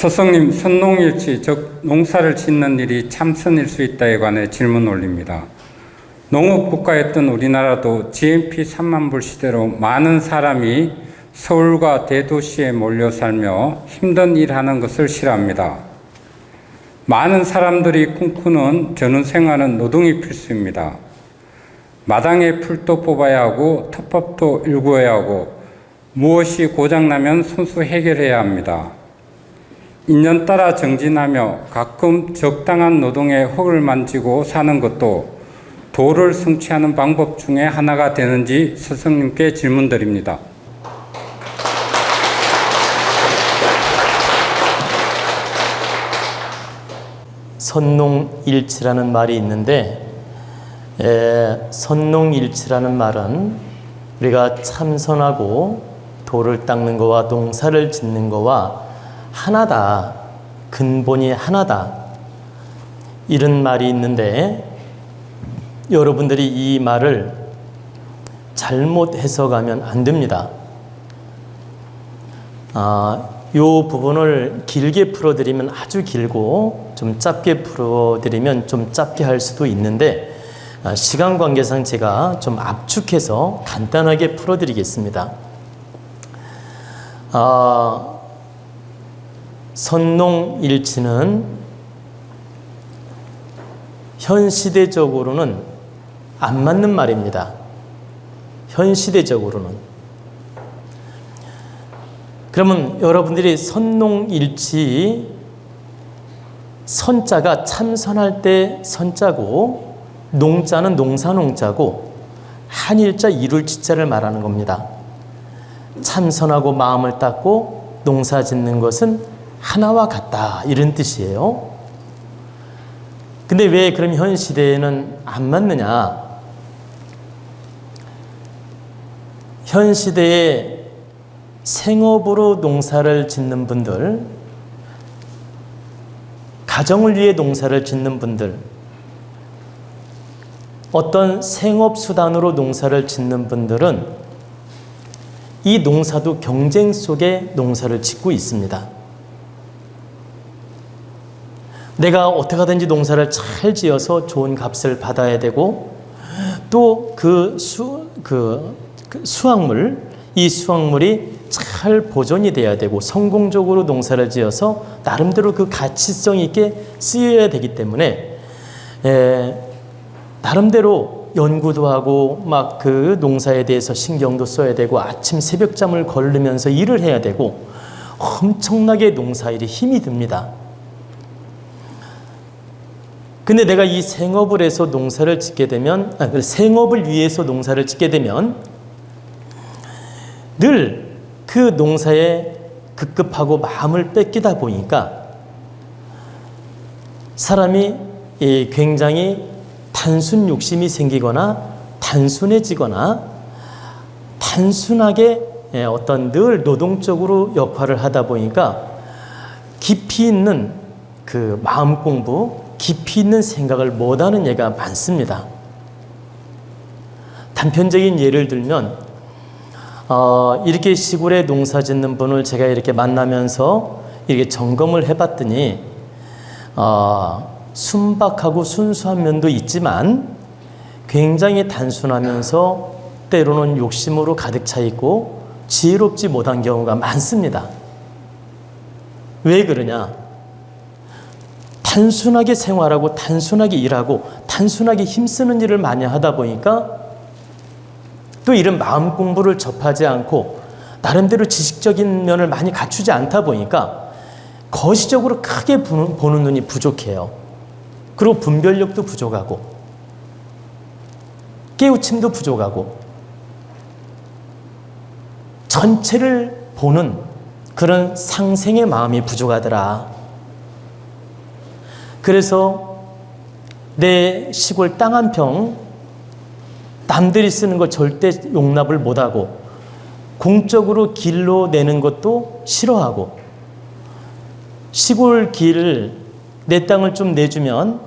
스승님, 선농일치, 즉 농사를 짓는 일이 참선일 수 있다에 관해 질문 올립니다. 농업국가였던 우리나라도 GNP 3만 불 시대로 많은 사람이 서울과 대도시에 몰려 살며 힘든 일하는 것을 싫어합니다. 많은 사람들이 꿈꾸는 전원생활은 노동이 필수입니다. 마당에 풀도 뽑아야 하고 텃밭도 일구어야 하고 무엇이 고장나면 손수 해결해야 합니다. 인연 따라 정진하며 가끔 적당한 노동에 흙을 만지고 사는 것도 도를 성취하는 방법 중에 하나가 되는지 스승님께 질문드립니다. 선농일치라는 말이 있는데, 선농일치라는 말은 우리가 참선하고 도를 닦는 거와 농사를 짓는 거와 하나다, 근본이 하나다, 이런 말이 있는데, 여러분들이 이 말을 잘못 해석하면 안 됩니다. 이 부분을 길게 풀어드리면 아주 길고 좀 짧게 풀어드리면 좀 짧게 할 수도 있는데, 시간 관계상 제가 좀 압축해서 간단하게 풀어드리겠습니다. 선농일치는 현 시대적으로는 안 맞는 말입니다. 현 시대적으로는. 그러면 여러분들이 선농일치, 선자가 참선할 때 선자고, 농자는 농사농자고, 한일자 이룰치자를 말하는 겁니다. 참선하고 마음을 닦고 농사 짓는 것은 하나와 같다, 이런 뜻이에요. 근데 왜 그럼 현 시대에는 안 맞느냐? 현 시대에 생업으로 농사를 짓는 분들, 가정을 위해 농사를 짓는 분들, 어떤 생업수단으로 농사를 짓는 분들은 이 농사도 경쟁 속에 농사를 짓고 있습니다. 내가 어떻게 하든지 농사를 잘 지어서 좋은 값을 받아야 되고, 또 수확물, 이 수확물이 잘 보존이 돼야 되고, 성공적으로 농사를 지어서 나름대로 그 가치성 있게 쓰여야 되기 때문에 나름대로 연구도 하고 막 그 농사에 대해서 신경도 써야 되고, 아침 새벽잠을 거르면서 일을 해야 되고, 엄청나게 농사일에 힘이 듭니다. 근데 내가 이 생업을 해서 농사를 짓게 되면, 생업을 위해서 농사를 짓게 되면 늘 그 농사에 급급하고 마음을 뺏기다 보니까 사람이 굉장히 단순 욕심이 생기거나 단순해지거나 단순하게 어떤 늘 노동적으로 역할을 하다 보니까 깊이 있는 그 마음 공부, 깊이 있는 생각을 못하는 예가 많습니다. 단편적인 예를 들면 이렇게 시골에 농사 짓는 분을 제가 이렇게 만나면서 이렇게 점검을 해봤더니 순박하고 순수한 면도 있지만 굉장히 단순하면서 때로는 욕심으로 가득 차 있고 지혜롭지 못한 경우가 많습니다. 왜 그러냐? 단순하게 생활하고 단순하게 일하고 단순하게 힘쓰는 일을 많이 하다 보니까, 또 이런 마음 공부를 접하지 않고 나름대로 지식적인 면을 많이 갖추지 않다 보니까 거시적으로 크게 보는 눈이 부족해요. 그리고 분별력도 부족하고 깨우침도 부족하고 전체를 보는 그런 상생의 마음이 부족하더라. 그래서 내 시골 땅 한 평 남들이 쓰는 걸 절대 용납을 못하고, 공적으로 길로 내는 것도 싫어하고, 시골 길을 내 땅을 좀 내주면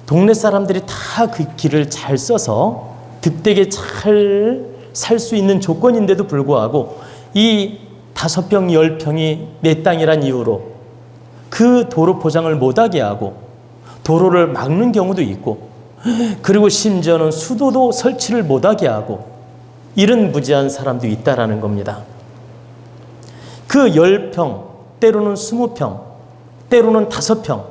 동네 사람들이 다 그 길을 잘 써서 득되게 잘 살 수 있는 조건인데도 불구하고 이 5평, 10평이 내 땅이란 이유로 그 도로 포장을 못하게 하고 도로를 막는 경우도 있고, 그리고 심지어는 수도도 설치를 못하게 하고, 이런 무지한 사람도 있다라는 겁니다. 그 10평, 때로는 20평, 때로는 5평,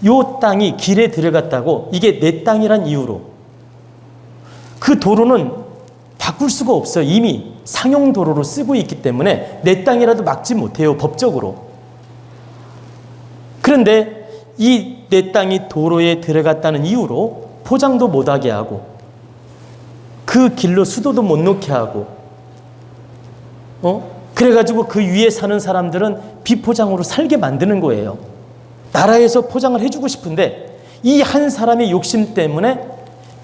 요 땅이 길에 들어갔다고 이게 내 땅이란 이유로 그 도로는 바꿀 수가 없어요. 이미 상용 도로로 쓰고 있기 때문에 내 땅이라도 막지 못해요, 법적으로. 그런데 이 내 땅이 도로에 들어갔다는 이유로 포장도 못하게 하고, 그 길로 수도도 못 놓게 하고, 그래가지고 그 위에 사는 사람들은 비포장으로 살게 만드는 거예요. 나라에서 포장을 해주고 싶은데 이 한 사람의 욕심 때문에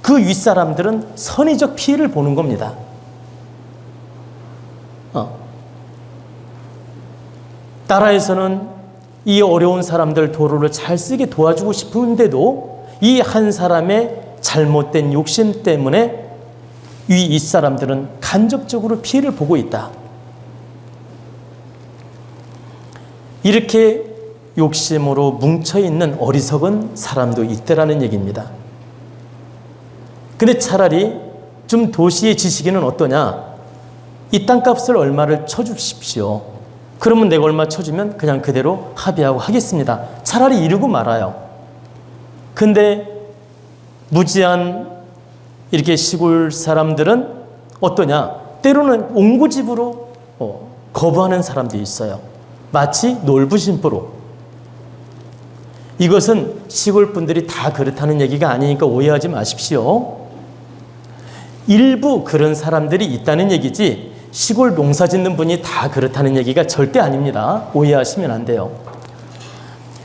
그 윗사람들은 선의적 피해를 보는 겁니다. 나라에서는 이 어려운 사람들 도로를 잘 쓰게 도와주고 싶은데도 이 한 사람의 잘못된 욕심 때문에 이 윗사람들은 간접적으로 피해를 보고 있다. 이렇게 욕심으로 뭉쳐있는 어리석은 사람도 있더라는 얘기입니다. 근데 차라리 좀 도시의 지식인은 어떠냐? 이 땅값을 얼마를 쳐주십시오. 그러면 내가 얼마 쳐주면 그냥 그대로 합의하고 하겠습니다. 차라리 이러고 말아요. 근데 무지한 이렇게 시골 사람들은 어떠냐? 때로는 옹고집으로 거부하는 사람도 있어요. 마치 놀부심부로. 이것은 시골 분들이 다 그렇다는 얘기가 아니니까 오해하지 마십시오. 일부 그런 사람들이 있다는 얘기지 시골 농사 짓는 분이 다 그렇다는 얘기가 절대 아닙니다. 오해하시면 안 돼요.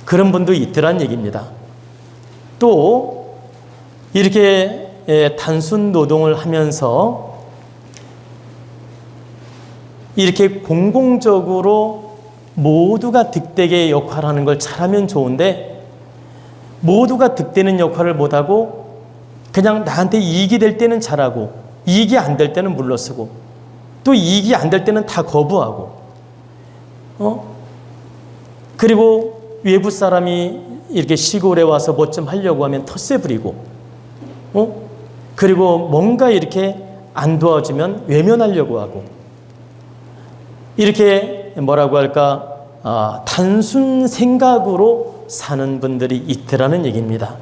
그런 분도 있더란 얘기입니다. 또 이렇게 단순 노동을 하면서 이렇게 공공적으로 모두가 득되게 역할하는 걸 잘하면 좋은데, 모두가 득되는 역할을 못하고 그냥 나한테 이익이 될 때는 잘하고 이익이 안 될 때는 물러서고, 또 이익이 안 될 때는 다 거부하고, 그리고 외부 사람이 이렇게 시골에 와서 뭐 좀 하려고 하면 텃세 부리고, 그리고 뭔가 이렇게 안 도와주면 외면하려고 하고, 이렇게 뭐라고 할까, 단순 생각으로 사는 분들이 있더라는 얘기입니다.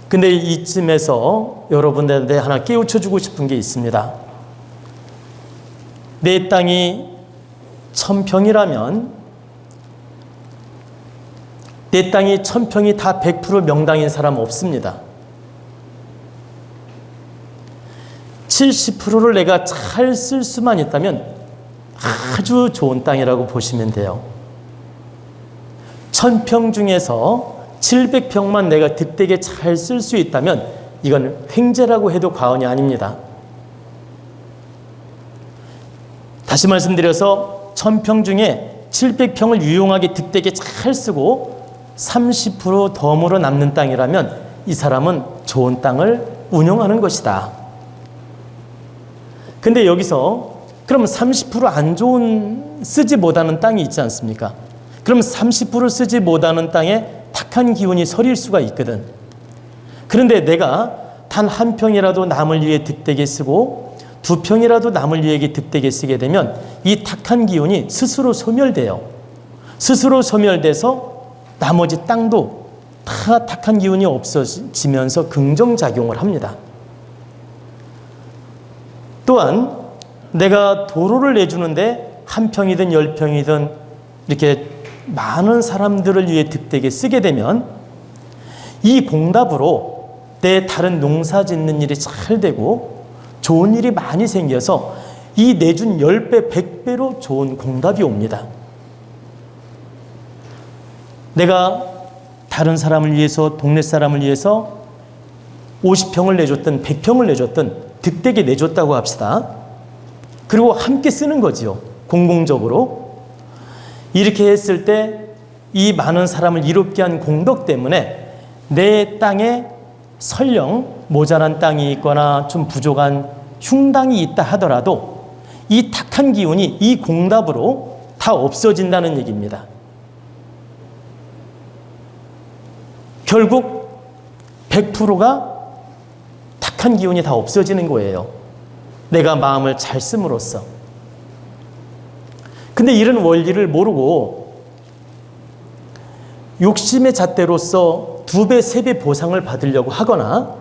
근데 이쯤에서 여러분들한테 하나 깨우쳐주고 싶은 게 있습니다. 내 땅이 1000평이라면 내 땅이 1000평이 다 100% 명당인 사람 없습니다. 70%를 내가 잘 쓸 수만 있다면 아주 좋은 땅이라고 보시면 돼요. 1000평 중에서 700평만 내가 득되게 잘 쓸 수 있다면 이건 횡재라고 해도 과언이 아닙니다. 다시 말씀드려서 1000평 중에 700평을 유용하게 득되게 잘 쓰고 30% 덤으로 남는 땅이라면 이 사람은 좋은 땅을 운용하는 것이다. 근데 여기서 그럼 30% 안 좋은 쓰지 못하는 땅이 있지 않습니까? 그럼 30% 쓰지 못하는 땅에 탁한 기운이 서릴 수가 있거든. 그런데 내가 단 한 평이라도 남을 위해 득되게 쓰고 2평이라도 남을 위해 득되게 쓰게 되면 이 탁한 기운이 스스로 소멸돼요. 스스로 소멸돼서 나머지 땅도 다 탁한 기운이 없어지면서 긍정작용을 합니다. 또한 내가 도로를 내주는데 한 평이든 10평이든 이렇게 많은 사람들을 위해 득되게 쓰게 되면 이 공답으로 내 다른 농사 짓는 일이 잘 되고 좋은 일이 많이 생겨서 이 내준 10배, 100배로 좋은 공답이 옵니다. 내가 다른 사람을 위해서, 동네 사람을 위해서 50평을 내줬든 100평을 내줬든 득되게 내줬다고 합시다. 그리고 함께 쓰는 거지요. 공공적으로. 이렇게 했을 때 이 많은 사람을 이롭게 한 공덕 때문에 내 땅에 설령 모자란 땅이 있거나 좀 부족한 흉당이 있다 하더라도 이 탁한 기운이 이 공답으로 다 다 없어진다는 얘기입니다. 결국 100%가 탁한 기운이 다 없어지는 거예요. 내가 마음을 잘 씀으로써. 근데 이런 원리를 모르고 욕심의 잣대로서 2배, 3배 보상을 받으려고 하거나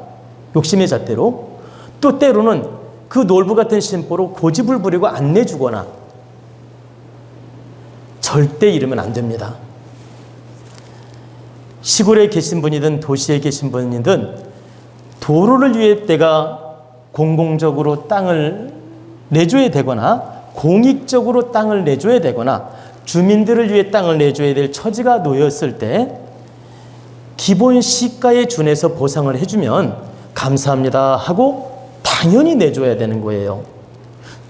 욕심의 잣대로 또 때로는 그 놀부 같은 심보로 고집을 부리고 안 내주거나 절대 이러면 안 됩니다. 시골에 계신 분이든 도시에 계신 분이든 도로를 위해 내가 공공적으로 땅을 내줘야 되거나 공익적으로 땅을 내줘야 되거나 주민들을 위해 땅을 내줘야 될 처지가 놓였을 때 기본 시가에 준해서 보상을 해주면 감사합니다 하고 당연히 내줘야 되는 거예요.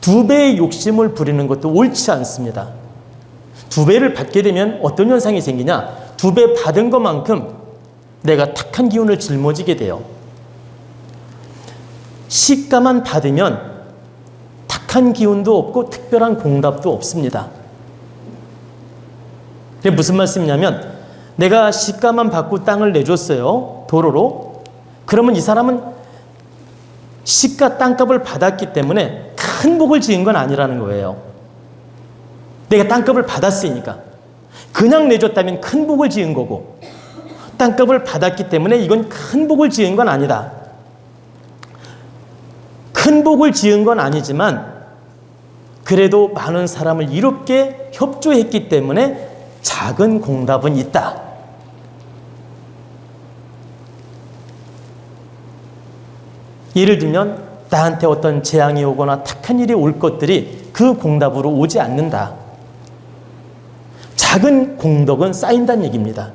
2배의 욕심을 부리는 것도 옳지 않습니다. 2배를 받게 되면 어떤 현상이 생기냐? 2배 받은 것만큼 내가 탁한 기운을 짊어지게 돼요. 시가만 받으면 탁한 기운도 없고 특별한 공답도 없습니다. 그게 무슨 말씀이냐면 내가 시가만 받고 땅을 내줬어요. 도로로. 그러면 이 사람은 시가 땅값을 받았기 때문에 큰 복을 지은 건 아니라는 거예요. 내가 땅값을 받았으니까. 그냥 내줬다면 큰 복을 지은 거고 땅값을 받았기 때문에 이건 큰 복을 지은 건 아니다. 큰 복을 지은 건 아니지만 그래도 많은 사람을 이롭게 협조했기 때문에 작은 공답은 있다. 예를 들면 나한테 어떤 재앙이 오거나 탁한 일이 올 것들이 그 공답으로 오지 않는다. 작은 공덕은 쌓인다는 얘기입니다.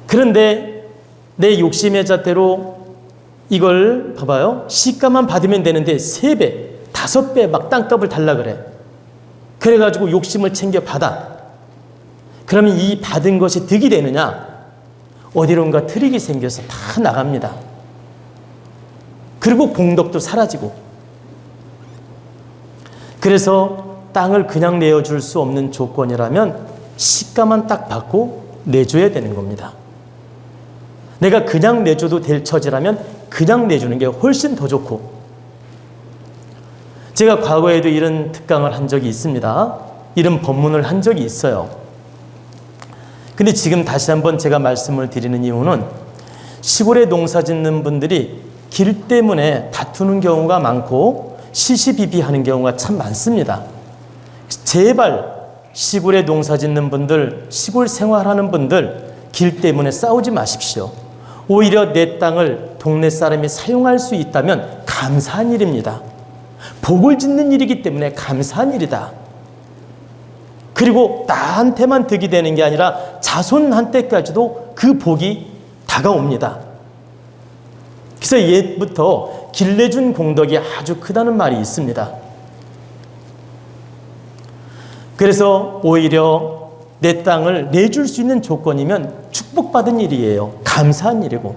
그런데 내 욕심의 잣대로 이걸 봐봐요. 시가만 받으면 되는데 3배, 5배 막 땅값을 달라 그래. 그래가지고 욕심을 챙겨 받아. 그러면 이 받은 것이 득이 되느냐? 어디론가 트릭이 생겨서 다 나갑니다. 그리고 공덕도 사라지고. 그래서 땅을 그냥 내어줄 수 없는 조건이라면 시가만 딱 받고 내줘야 되는 겁니다. 내가 그냥 내줘도 될 처지라면 그냥 내주는 게 훨씬 더 좋고. 제가 과거에도 이런 특강을 한 적이 있습니다. 이런 법문을 한 적이 있어요. 근데 지금 다시 한번 제가 말씀을 드리는 이유는 시골에 농사 짓는 분들이 길 때문에 다투는 경우가 많고 시시비비하는 경우가 참 많습니다. 제발 시골에 농사 짓는 분들, 시골 생활하는 분들 길 때문에 싸우지 마십시오. 오히려 내 땅을 동네 사람이 사용할 수 있다면 감사한 일입니다. 복을 짓는 일이기 때문에 감사한 일이다. 그리고 나한테만 득이 되는 게 아니라 자손한테까지도 그 복이 다가옵니다. 그래서 옛부터 길내준 공덕이 아주 크다는 말이 있습니다. 그래서 오히려 내 땅을 내줄 수 있는 조건이면 축복받은 일이에요. 감사한 일이고.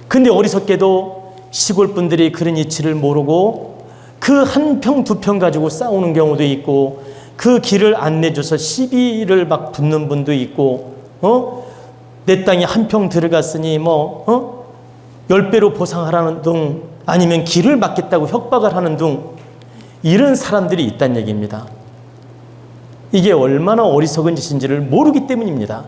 근데 어리석게도 시골 분들이 그런 이치를 모르고 그 한 평, 2평 가지고 싸우는 경우도 있고 그 길을 안 내줘서 시비를 막 붙는 분도 있고 내 땅에 한 평 들어갔으니 10배로 보상하라는 등 아니면 길을 막겠다고 협박을 하는 등 이런 사람들이 있다는 얘기입니다. 이게 얼마나 어리석은 짓인지를 모르기 때문입니다.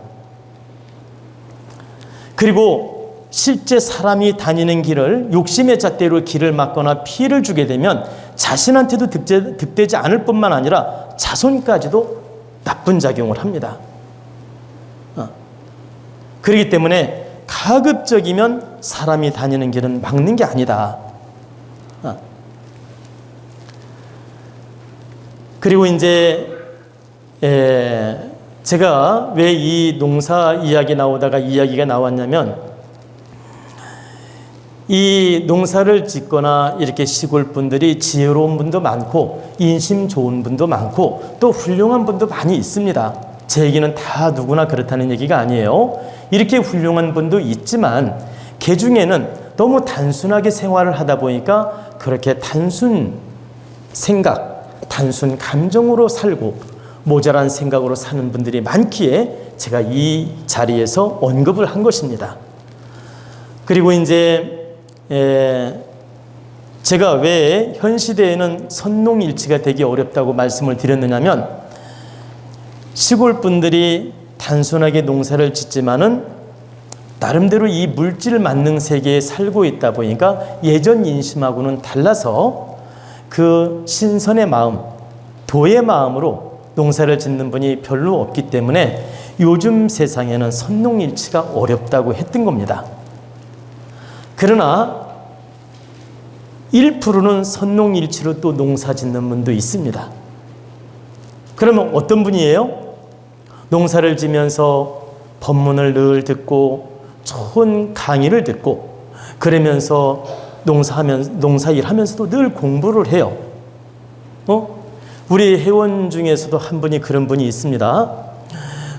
그리고 실제 사람이 다니는 길을 욕심의 잣대로 길을 막거나 피해를 주게 되면 자신한테도 득되지 않을 뿐만 아니라 자손까지도 나쁜 작용을 합니다. 그렇기 때문에 가급적이면 사람이 다니는 길은 막는 게 아니다. 그리고 이제 제가 왜 이 농사 이야기 나오다가 이야기가 나왔냐면 이 농사를 짓거나 이렇게 시골 분들이 지혜로운 분도 많고 인심 좋은 분도 많고 또 훌륭한 분도 많이 있습니다. 제 얘기는 다 누구나 그렇다는 얘기가 아니에요. 이렇게 훌륭한 분도 있지만 그 중에는 너무 단순하게 생활을 하다 보니까 그렇게 단순 생각, 단순 감정으로 살고 모자란 생각으로 사는 분들이 많기에 제가 이 자리에서 언급을 한 것입니다. 그리고 이제 제가 왜 현 시대에는 선농일치가 되기 어렵다고 말씀을 드렸느냐면, 시골 분들이 단순하게 농사를 짓지만은 나름대로 이 물질 만능 세계에 살고 있다 보니까 예전 인심하고는 달라서 그 신선의 마음, 도의 마음으로 농사를 짓는 분이 별로 없기 때문에 요즘 세상에는 선농일치가 어렵다고 했던 겁니다. 그러나 1%는 선농일치로 또 농사 짓는 분도 있습니다. 그러면 어떤 분이에요? 농사를 지면서 법문을 늘 듣고 좋은 강의를 듣고 그러면서 농사 일하면서도 늘 공부를 해요. 우리 회원 중에서도 한 분이 그런 분이 있습니다.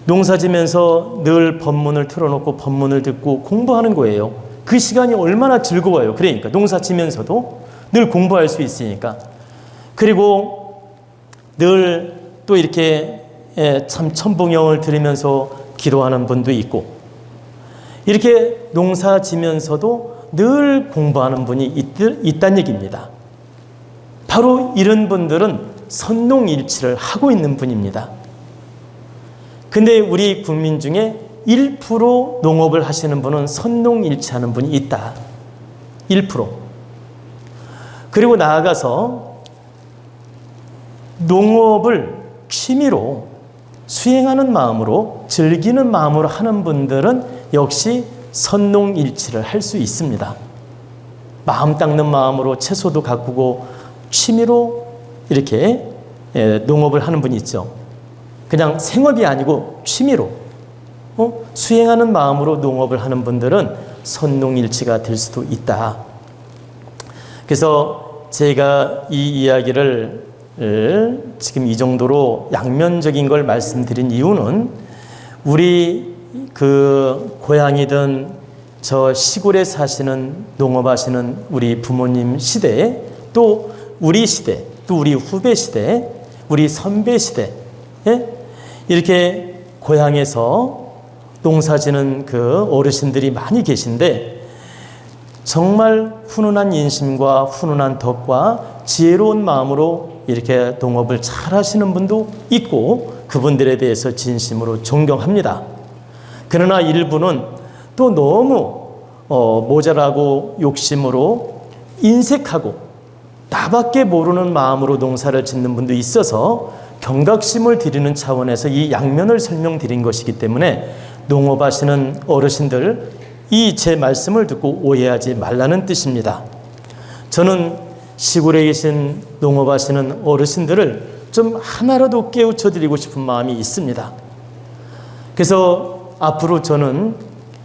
농사 지면서 늘 법문을 틀어놓고 법문을 듣고 공부하는 거예요. 그 시간이 얼마나 즐거워요. 그러니까 농사 지면서도 늘 공부할 수 있으니까. 그리고 늘 또 이렇게 참 천봉영을 들으면서 기도하는 분도 있고, 이렇게 농사 지면서도 늘 공부하는 분이 있다는 얘기입니다. 바로 이런 분들은 선농일치를 하고 있는 분입니다. 근데 우리 국민 중에 1% 농업을 하시는 분은 선농일치하는 분이 있다. 1%. 그리고 나아가서 농업을 취미로 수행하는 마음으로, 즐기는 마음으로 하는 분들은 역시 선농일치를 할 수 있습니다. 마음 닦는 마음으로 채소도 가꾸고 취미로 이렇게 농업을 하는 분이 있죠. 그냥 생업이 아니고 취미로 수행하는 마음으로 농업을 하는 분들은 선농일치가 될 수도 있다. 그래서 제가 이 이야기를 지금 이 정도로 양면적인 걸 말씀드린 이유는, 우리 그 고향이든 저 시골에 사시는 농업하시는 우리 부모님 시대에, 또 우리 시대, 또 우리 후배 시대, 우리 선배 시대, 이렇게 고향에서 농사지는 그 어르신들이 많이 계신데, 정말 훈훈한 인심과 훈훈한 덕과 지혜로운 마음으로 이렇게 농업을 잘 하시는 분도 있고, 그분들에 대해서 진심으로 존경합니다. 그러나 일부는 또 너무 모자라고 욕심으로 인색하고 나밖에 모르는 마음으로 농사를 짓는 분도 있어서 경각심을 드리는 차원에서 이 양면을 설명드린 것이기 때문에 농업하시는 어르신들, 이 제 말씀을 듣고 오해하지 말라는 뜻입니다. 저는 시골에 계신 농업하시는 어르신들을 좀 하나라도 깨우쳐 드리고 싶은 마음이 있습니다. 그래서 앞으로 저는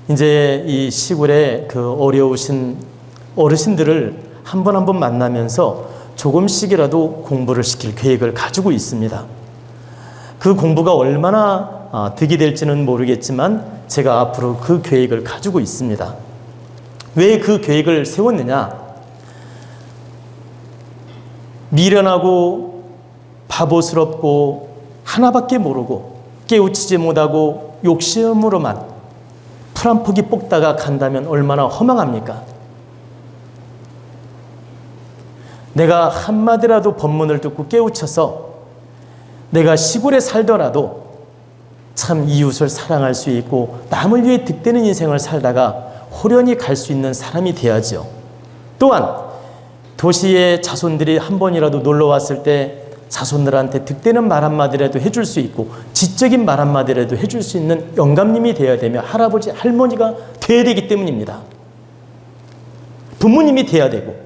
이제 이 시골에 그 어려우신 어르신들을 한 번 한 번 만나면서 조금씩이라도 공부를 시킬 계획을 가지고 있습니다. 그 공부가 얼마나 득이 될지는 모르겠지만 제가 앞으로 그 계획을 가지고 있습니다. 왜 그 계획을 세웠느냐? 미련하고 바보스럽고 하나밖에 모르고 깨우치지 못하고 욕심으로만 풀 한 포기 뽑다가 간다면 얼마나 허망합니까? 내가 한마디라도 법문을 듣고 깨우쳐서 내가 시골에 살더라도 참 이웃을 사랑할 수 있고 남을 위해 득되는 인생을 살다가 호련히 갈 수 있는 사람이 돼야죠. 또한 도시의 자손들이 한 번이라도 놀러 왔을 때 자손들한테 득되는 말 한마디라도 해줄 수 있고 지적인 말 한마디라도 해줄 수 있는 영감님이 되어야 되며 할아버지, 할머니가 되어야 되기 때문입니다. 부모님이 되어야 되고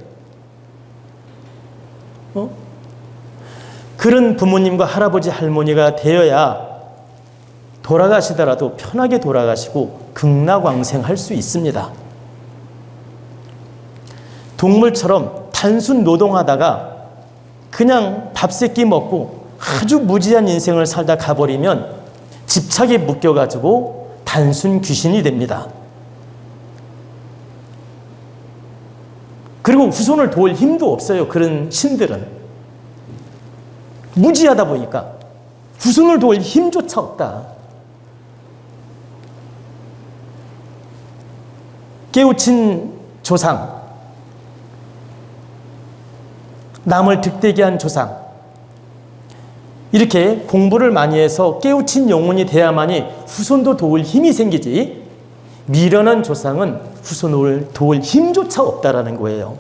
그런 부모님과 할아버지, 할머니가 되어야 돌아가시더라도 편하게 돌아가시고 극락왕생할 수 있습니다. 동물처럼 단순 노동하다가 그냥 밥 세 끼 먹고 아주 무지한 인생을 살다 가버리면 집착에 묶여가지고 단순 귀신이 됩니다. 그리고 후손을 도울 힘도 없어요. 그런 신들은. 무지하다 보니까 후손을 도울 힘조차 없다. 깨우친 조상, 남을 득되게 한 조상, 이렇게 공부를 많이 해서 깨우친 영혼이 돼야만이 후손도 도울 힘이 생기지, 미련한 조상은 후손을 도울 힘조차 없다라는 거예요.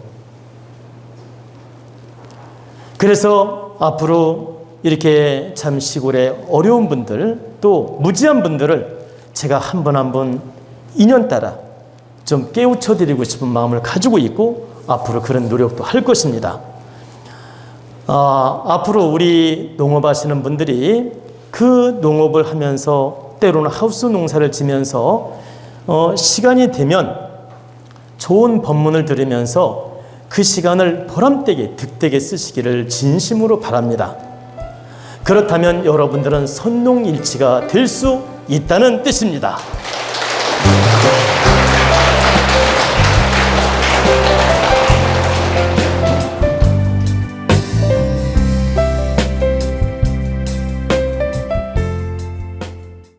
그래서 앞으로 이렇게 참 시골에 어려운 분들, 또 무지한 분들을 제가 한 분 한 분 인연 따라 좀 깨우쳐 드리고 싶은 마음을 가지고 있고, 앞으로 그런 노력도 할 것입니다. 앞으로 우리 농업하시는 분들이 그 농업을 하면서 때로는 하우스 농사를 지면서 시간이 되면 좋은 법문을 들으면서 그 시간을 보람되게 득되게 쓰시기를 진심으로 바랍니다. 그렇다면 여러분들은 선농일치가 될 수 있다는 뜻입니다.